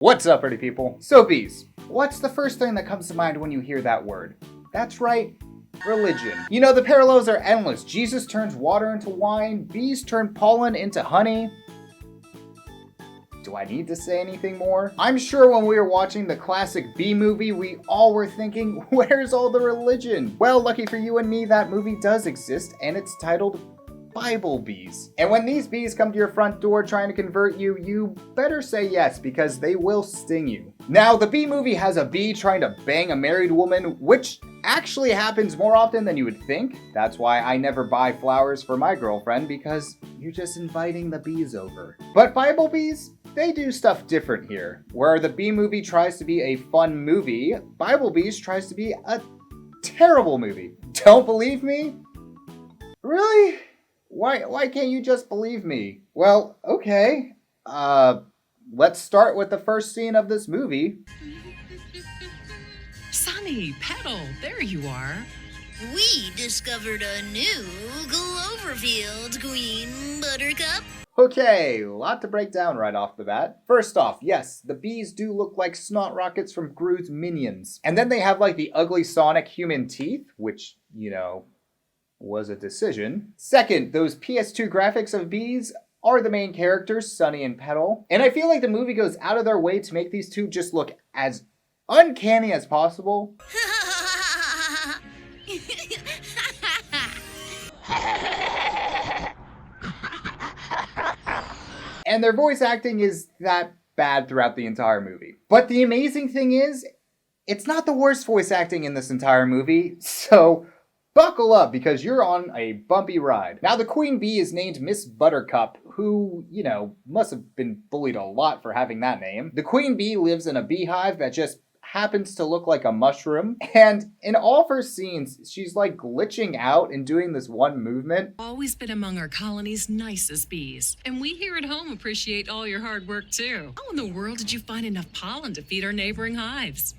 What's up, pretty people? So bees, what's the first thing that comes to mind when you hear that word? That's right, religion. You know, the parallels are endless. Jesus turns water into wine, bees turn pollen into honey. Do I need to say anything more? I'm sure when we were watching the classic Bee Movie, we all were thinking, where's all the religion? Well, lucky for you and me, that movie does exist, and it's titled Bible Bees. And when these bees come to your front door trying to convert you, you better say yes, because they will sting you. Now, the Bee Movie has a bee trying to bang a married woman, which actually happens more often than you would think. That's why I never buy flowers for my girlfriend, because you're just inviting the bees over. But Bible Bees, they do stuff different here. Where the Bee Movie tries to be a fun movie, Bible Bees tries to be a terrible movie. Don't believe me? Really? Why can't you just believe me? Well, okay. Let's start with the first scene of this movie. Sunny, Petal, there you are. We discovered a new Cloverfield, Queen Buttercup. Okay, a lot to break down right off the bat. First off, yes, the bees do look like snot rockets from Gru's Minions. And then they have like the ugly Sonic human teeth, which, you know, was a decision. Second, those PS2 graphics of bees are the main characters, Sunny and Petal. And I feel like the movie goes out of their way to make these two just look as uncanny as possible. And their voice acting is that bad throughout the entire movie. But the amazing thing is, it's not the worst voice acting in this entire movie, so buckle up, because you're on a bumpy ride. Now, the queen bee is named Miss Buttercup, who, you know, must have been bullied a lot for having that name. The queen bee lives in a beehive that just happens to look like a mushroom, and in all of her scenes, she's like glitching out and doing this one movement. Always been among our colony's nicest bees. And we here at home appreciate all your hard work too. How in the world did you find enough pollen to feed our neighboring hives?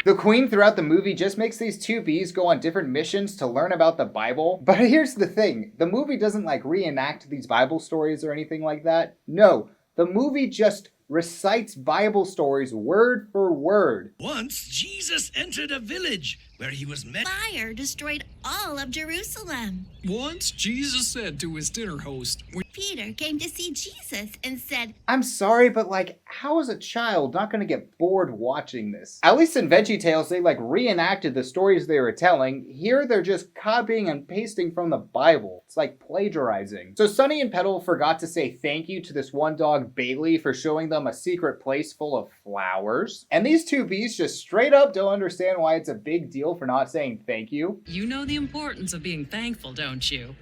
The queen throughout the movie just makes these two bees go on different missions to learn about the Bible. But here's the thing, the movie doesn't like reenact these Bible stories or anything like that. No, the movie just recites Bible stories word for word. Once Jesus entered a village where he was met. Fire destroyed all of Jerusalem. Once Jesus said to his dinner host, Peter came to see Jesus and said, I'm sorry, but like, how is a child not gonna get bored watching this? At least in VeggieTales, they like reenacted the stories they were telling. Here, they're just copying and pasting from the Bible. It's like plagiarizing. So Sunny and Petal forgot to say thank you to this one dog, Bailey, for showing them a secret place full of flowers. And these two bees just straight up don't understand why it's a big deal for not saying thank you. You know the importance of being thankful, don't you?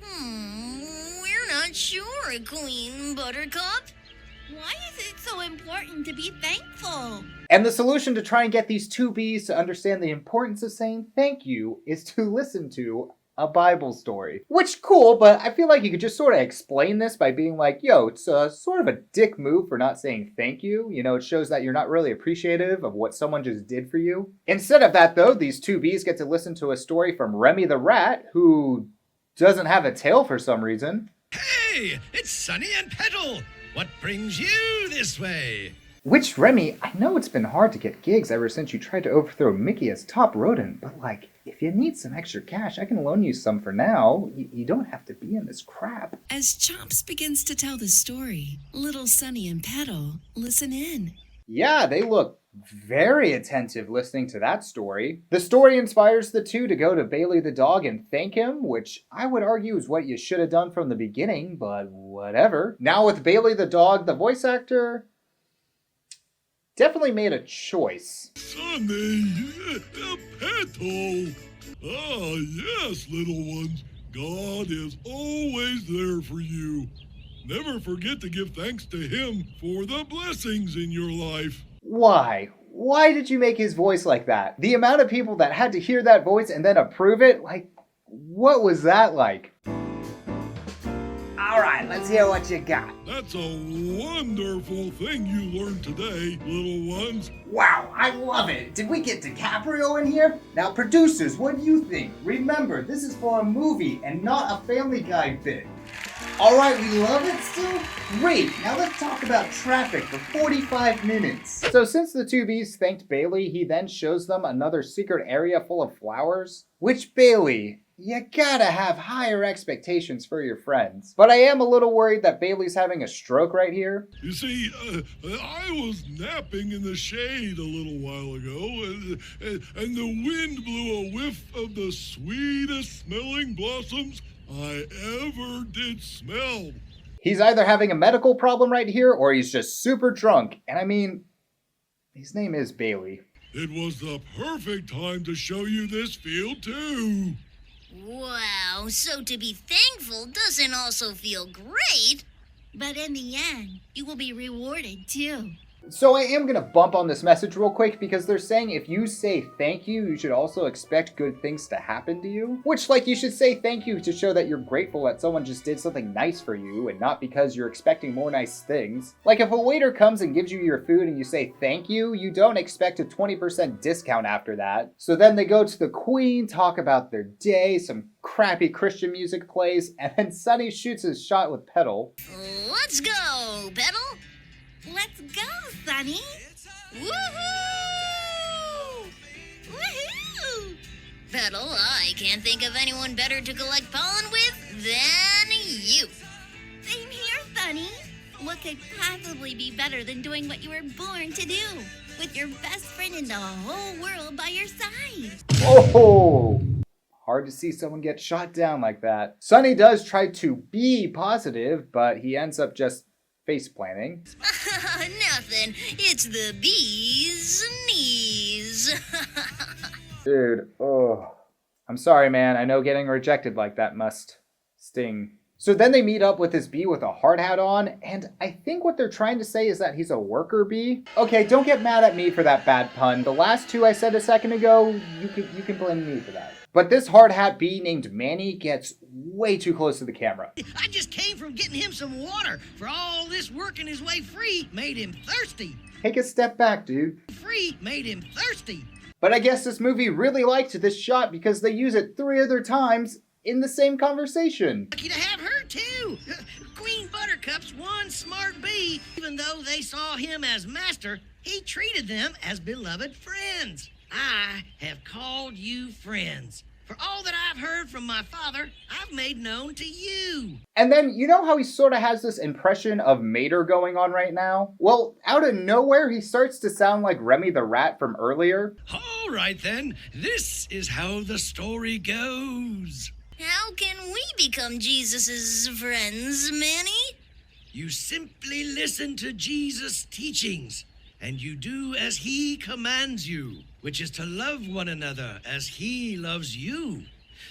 We're not sure, Queen Buttercup. Why is it so important to be thankful? And the solution to try and get these two bees to understand the importance of saying thank you is to listen to a Bible story. Which, cool, but I feel like you could just sort of explain this by being like, yo, it's sort of a dick move for not saying thank you. You know, it shows that you're not really appreciative of what someone just did for you. Instead of that, though, these two bees get to listen to a story from Remy the rat, who doesn't have a tail for some reason. Hey, it's Sunny and Petal. What brings you this way? Which, Remy, I know it's been hard to get gigs ever since you tried to overthrow Mickey as top rodent, but like, if you need some extra cash, I can loan you some for now. You don't have to be in this crap. As Chomps begins to tell the story, little Sunny and Petal listen in. Yeah, they look very attentive listening to that story. The story inspires the two to go to Bailey the dog and thank him, which I would argue is what you should have done from the beginning, but whatever. Now with Bailey the dog, the voice actor definitely made a choice. Sunny, Petal. Ah, yes, little ones. God is always there for you. Never forget to give thanks to Him for the blessings in your life. Why? Why did you make his voice like that? The amount of people that had to hear that voice and then approve it, like, what was that like? Alright, let's hear what you got. That's a wonderful thing you learned today, little ones. Wow, I love it. Did we get DiCaprio in here? Now, producers, what do you think? Remember, this is for a movie and not a Family Guy bit. Alright, we love it still? Great, now let's talk about traffic for 45 minutes. So since the two bees thanked Bailey, he then shows them another secret area full of flowers. Which, Bailey, you gotta have higher expectations for your friends. But I am a little worried that Bailey's having a stroke right here. You see, I was napping in the shade a little while ago, and the wind blew a whiff of the sweetest smelling blossoms I ever did smell. He's either having a medical problem right here, or he's just super drunk. And I mean, his name is Bailey. It was the perfect time to show you this field, too. Wow, so to be thankful doesn't also feel great. But in the end, you will be rewarded too. So I am going to bump on this message real quick because they're saying if you say thank you, you should also expect good things to happen to you. Which, like, you should say thank you to show that you're grateful that someone just did something nice for you and not because you're expecting more nice things. Like, if a waiter comes and gives you your food and you say thank you, you don't expect a 20% discount after that. So then they go to the Queen, talk about their day, some crappy Christian music plays, and then Sunny shoots his shot with Petal. Let's go, Petal. Let's go, Sunny! Woohoo! Woohoo! Petal, I can't think of anyone better to collect pollen with than you. Same here, Sunny. What could possibly be better than doing what you were born to do? With your best friend in the whole world by your side. Oh! Hard to see someone get shot down like that. Sunny does try to be positive, but he ends up just face planting. Nothing. It's the bee's knees. Dude, oh. I'm sorry, man. I know getting rejected like that must sting. So then they meet up with this bee with a hard hat on, and I think what they're trying to say is that he's a worker bee. Okay, don't get mad at me for that bad pun. The last two I said a second ago, you can blame me for that. But this hard hat bee named Manny gets way too close to the camera. I just came from getting him some water. For all this working his way free made him thirsty. Take a step back, dude. Free made him thirsty. But I guess this movie really liked this shot because they use it 3 other times in the same conversation. Lucky to have her too. Queen Buttercup's one smart bee. Even though they saw him as master, he treated them as beloved friends. I have called you friends. For all that I've heard from my father, I've made known to you. And then, you know how he sort of has this impression of Mater going on right now? Well, out of nowhere, he starts to sound like Remy the Rat from earlier. All right, then. This is how the story goes. How can we become Jesus' friends, Manny? You simply listen to Jesus' teachings, and you do as he commands you, which is to love one another as he loves you.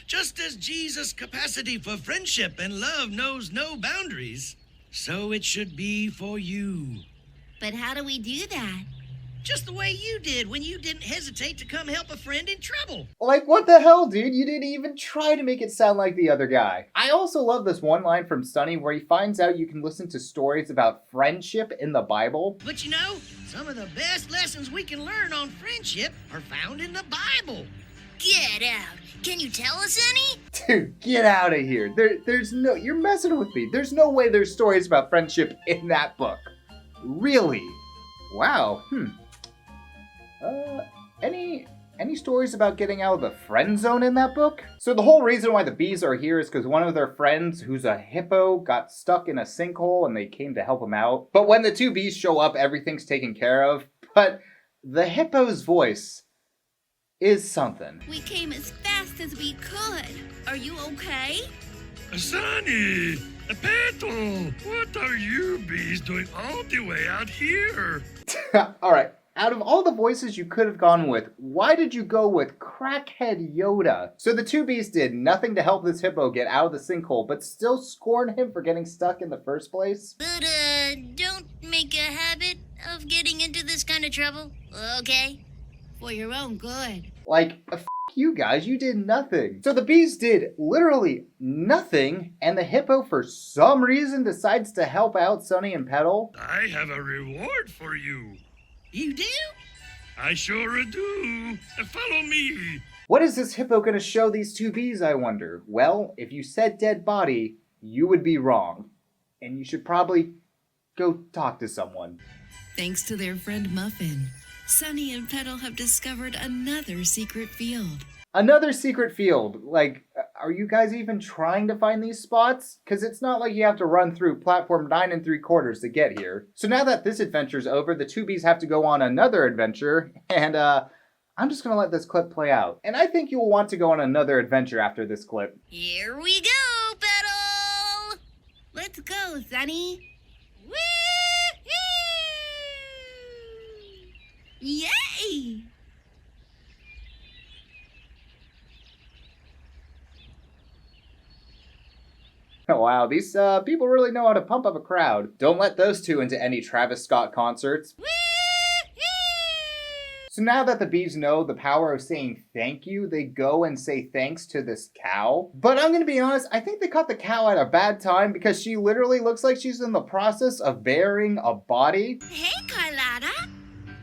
Just as Jesus' capacity for friendship and love knows no boundaries, so it should be for you. But how do we do that? Just the way you did when you didn't hesitate to come help a friend in trouble. Like, what the hell, dude? You didn't even try to make it sound like the other guy. I also love this one line from Sunny where he finds out you can listen to stories about friendship in the Bible. But you know, some of the best lessons we can learn on friendship are found in the Bible. Get out. Can you tell us any? Dude, get out of here. There's no, you're messing with me. There's no way there's stories about friendship in that book. Really? Wow, Any stories about getting out of the friend zone in that book? So the whole reason why the bees are here is because one of their friends, who's a hippo, got stuck in a sinkhole and they came to help him out. But when the two bees show up, everything's taken care of. But the hippo's voice is something. We came as fast as we could. Are you okay? Sunny! Petal! What are you bees doing all the way out here? Alright, out of all the voices you could have gone with, why did you go with Crackhead Yoda? So the two bees did nothing to help this hippo get out of the sinkhole, but still scorn him for getting stuck in the first place? But, don't make a habit of getting into this kind of trouble, okay? For your own good. Like, f you guys, you did nothing. So the bees did literally nothing, and the hippo for some reason decides to help out Sunny and Petal. I have a reward for you. You do? I sure do. Follow me. What is this hippo gonna show these two bees, I wonder? Well, if you said dead body, you would be wrong. And you should probably go talk to someone. Thanks to their friend Muffin, Sunny and Petal have discovered another secret field. Another secret field. Like, are you guys even trying to find these spots? Because it's not like you have to run through platform 9 3/4 to get here. So now that this adventure's over, the two bees have to go on another adventure, and I'm just gonna let this clip play out. And I think you'll want to go on another adventure after this clip. Here we go, Petal! Let's go, Sunny. Woo-hoo! Yay! Wow, these people really know how to pump up a crowd. Don't let those two into any Travis Scott concerts. Woo-hoo! So now that the bees know the power of saying thank you, they go and say thanks to this cow. But I'm gonna be honest, I think they caught the cow at a bad time because she literally looks like she's in the process of burying a body. Hey, Carlotta.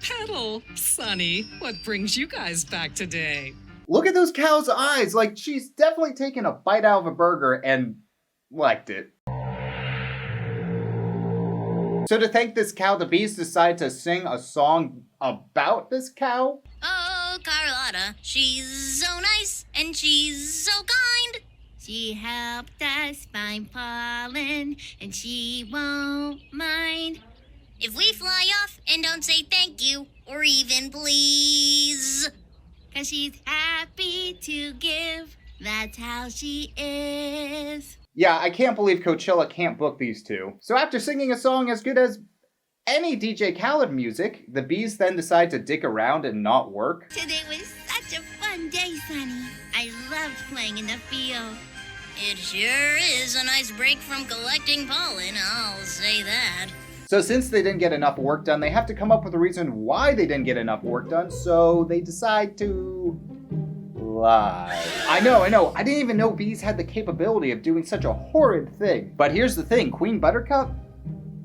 Petal, Sunny, what brings you guys back today? Look at those cow's eyes, like she's definitely taken a bite out of a burger and liked it. So to thank this cow, the bees decide to sing a song about this cow. Oh, Carlotta, she's so nice and she's so kind. She helped us find pollen, and she won't mind. If we fly off and don't say thank you or even please. 'Cause she's happy to give, that's how she is. Yeah, I can't believe Coachella can't book these two. So after singing a song as good as any DJ Khaled music, the bees then decide to dick around and not work. Today was such a fun day, Sunny. I loved playing in the field. It sure is a nice break from collecting pollen, I'll say that. So since they didn't get enough work done, they have to come up with a reason why they didn't get enough work done, so they decide to lie. I know. I didn't even know bees had the capability of doing such a horrid thing. But here's the thing, Queen Buttercup,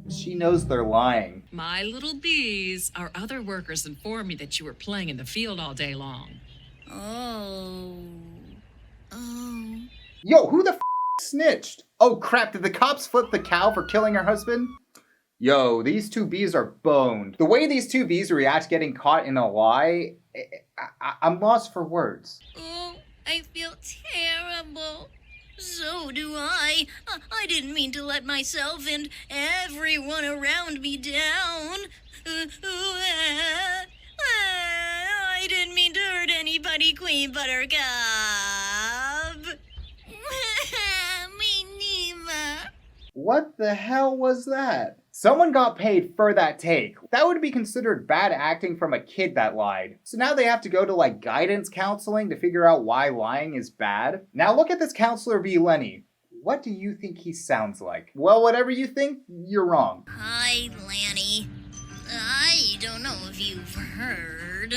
she knows they're lying. My little bees, our other workers informed me that you were playing in the field all day long. Oh. Yo, who the snitched? Oh crap, did the cops flip the cow for killing her husband? Yo, these two bees are boned. The way these two bees react getting caught in a lie, I'm lost for words. Oh, I feel terrible. So do I. I didn't mean to let myself and everyone around me down. I didn't mean to hurt anybody, Queen Buttercup. Me neither. What the hell was that? Someone got paid for that take. That would be considered bad acting from a kid that lied. So now they have to go to like guidance counseling to figure out why lying is bad. Now look at this counselor B. Lenny. What do you think he sounds like? Well, whatever you think, you're wrong. Hi, Lanny. I don't know if you've heard.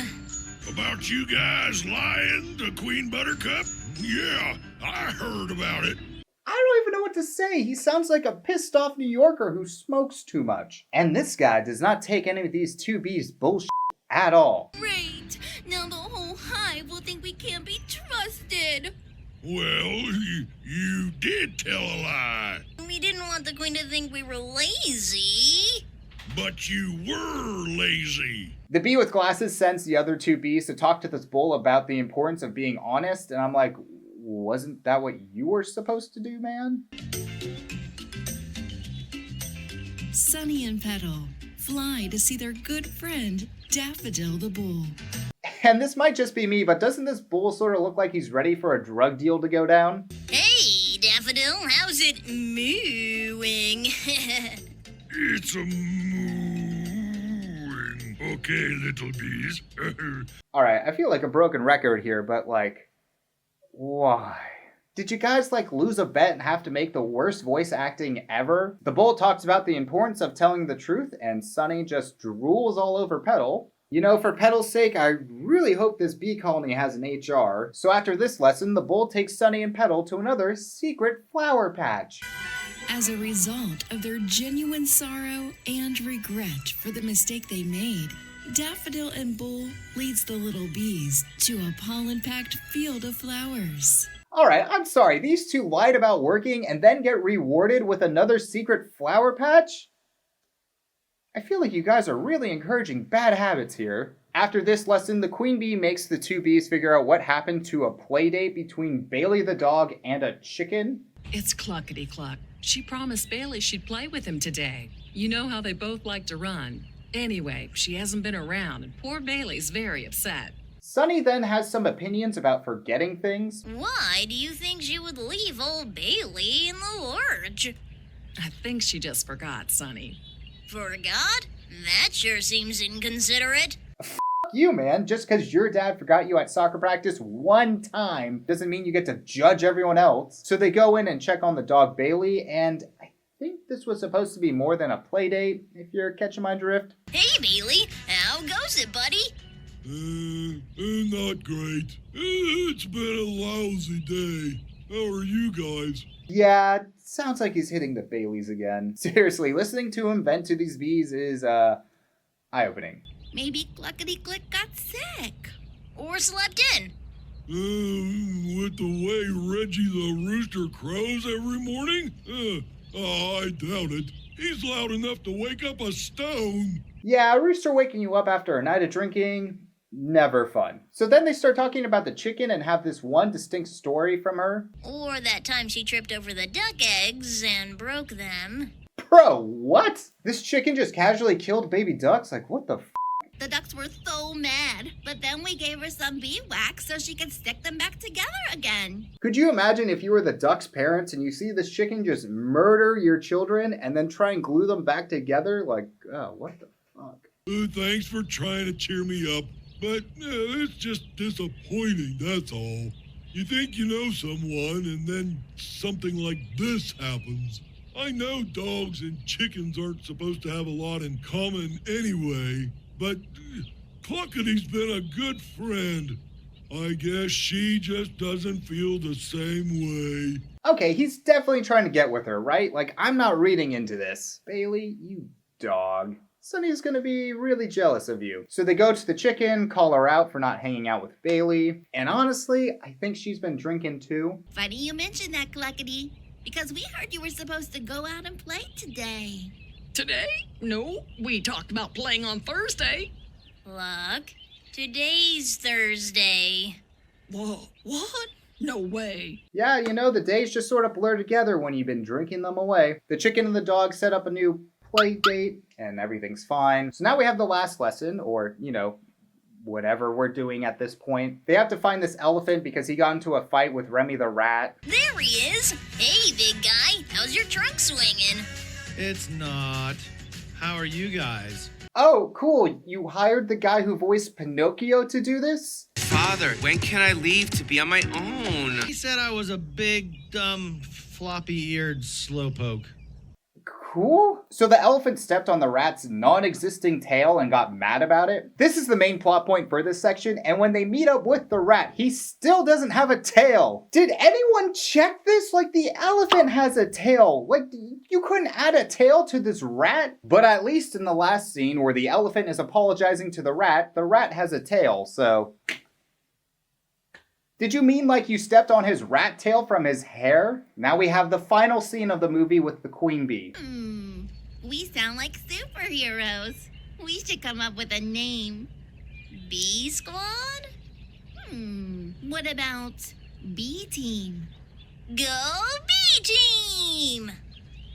About you guys lying to Queen Buttercup? Yeah, I heard about it. I don't even know what to say. He sounds like a pissed off New Yorker who smokes too much. And this guy does not take any of these two bees bullshit at all. Great. Now the whole hive will think we can't be trusted. Well, you did tell a lie. We didn't want the Queen to think we were lazy. But you were lazy. The bee with glasses sends the other two bees to talk to this bull about the importance of being honest. And I'm like, wasn't that what you were supposed to do, man? Sunny and Petal fly to see their good friend, Daffodil the Bull. And this might just be me, but doesn't this bull sort of look like he's ready for a drug deal to go down? Hey, Daffodil, how's it mooing? It's a mooing. Okay, little bees. Alright, I feel like a broken record here, but like, why? Did you guys like lose a bet and have to make the worst voice acting ever? The bull talks about the importance of telling the truth, and Sunny just drools all over Petal. You know, for Petal's sake, I really hope this bee colony has an HR. So after this lesson, the bull takes Sunny and Petal to another secret flower patch. As a result of their genuine sorrow and regret for the mistake they made, Daffodil and Bull leads the little bees to a pollen-packed field of flowers. Alright, I'm sorry, these two lied about working and then get rewarded with another secret flower patch? I feel like you guys are really encouraging bad habits here. After this lesson, the queen bee makes the two bees figure out what happened to a play date between Bailey the dog and a chicken. It's Cluckety Cluck. She promised Bailey she'd play with him today. You know how they both like to run. Anyway, she hasn't been around, and poor Bailey's very upset. Sunny then has some opinions about forgetting things. Why do you think she would leave old Bailey in the lurch? I think she just forgot, Sonny. Forgot? That sure seems inconsiderate. You, man, just because your dad forgot you at soccer practice one time doesn't mean you get to judge everyone else. So they go in and check on the dog Bailey, and I think this was supposed to be more than a play date, if you're catching my drift. Hey, Bailey, how goes it, buddy? Not great. It's been a lousy day. How are you guys? Yeah, sounds like he's hitting the Baileys again. Seriously, listening to him vent to these bees is, eye-opening. Maybe Cluckety Click got sick. Or slept in? With the way Reggie the rooster crows every morning? I doubt it. He's loud enough to wake up a stone. Yeah, a rooster waking you up after a night of drinking, never fun. So then they start talking about the chicken and have this one distinct story from her. Or that time she tripped over the duck eggs and broke them. Bro, what? This chicken just casually killed baby ducks? Like, what the f? The ducks were so mad, but then we gave her some bee wax so she could stick them back together again. Could you imagine if you were the duck's parents and you see this chicken just murder your children and then try and glue them back together? Like, oh, what the fuck? Thanks for trying to cheer me up, but it's just disappointing, that's all. You think you know someone and then something like this happens. I know dogs and chickens aren't supposed to have a lot in common anyway, but Cluckety's been a good friend. I guess she just doesn't feel the same way. Okay, he's definitely trying to get with her, right? Like, I'm not reading into this. Bailey, you dog. Sunny's gonna be really jealous of you. So they go to the chicken, call her out for not hanging out with Bailey, and honestly, I think she's been drinking too. Funny you mentioned that, Cluckety, because we heard you were supposed to go out and play today. Today? No, we talked about playing on Thursday. Look, today's Thursday. Whoa, what? No way. Yeah, you know, the days just sort of blur together when you've been drinking them away. The chicken and the dog set up a new play date, and everything's fine. So now we have the last lesson, or, you know, whatever we're doing at this point. They have to find this elephant because he got into a fight with Remy the rat. There he is. Hey, big guy, how's your trunk swinging? It's not. How are you guys? Oh, cool. You hired the guy who voiced Pinocchio to do this? Father, when can I leave to be on my own? He said I was a big, dumb, floppy-eared slowpoke. Cool. So the elephant stepped on the rat's non-existing tail and got mad about it. This is the main plot point for this section, and when they meet up with the rat, he still doesn't have a tail. Did anyone check this? Like, the elephant has a tail. Like, you couldn't add a tail to this rat? But at least in the last scene where the elephant is apologizing to the rat has a tail, so... Did you mean like you stepped on his rat tail from his hair? Now we have the final scene of the movie with the queen bee. We sound like superheroes. We should come up with a name. Bee Squad? What about B-Team? Go Bee Team!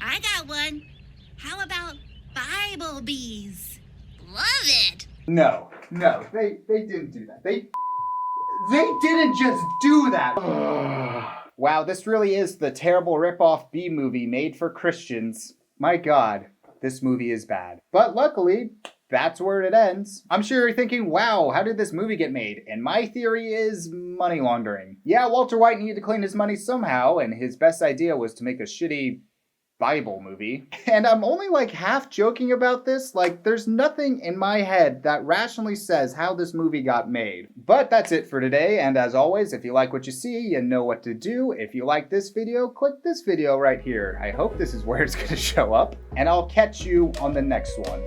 I got one. How about Bible Bees? Love it! No, they didn't do that. They didn't just do that. Wow, this really is the terrible rip-off bee movie made for Christians. My God, this movie is bad. But luckily, that's where it ends. I'm sure you're thinking, wow, how did this movie get made? And my theory is money laundering. Yeah, Walter White needed to clean his money somehow, and his best idea was to make a shitty Bible movie. And I'm only like half joking about this. Like, there's nothing in my head that rationally says how this movie got made. But that's it for today, and as always, if you like what you see, you know what to do. If you like this video, click this video right here. I hope this is where it's gonna show up, and I'll catch you on the next one.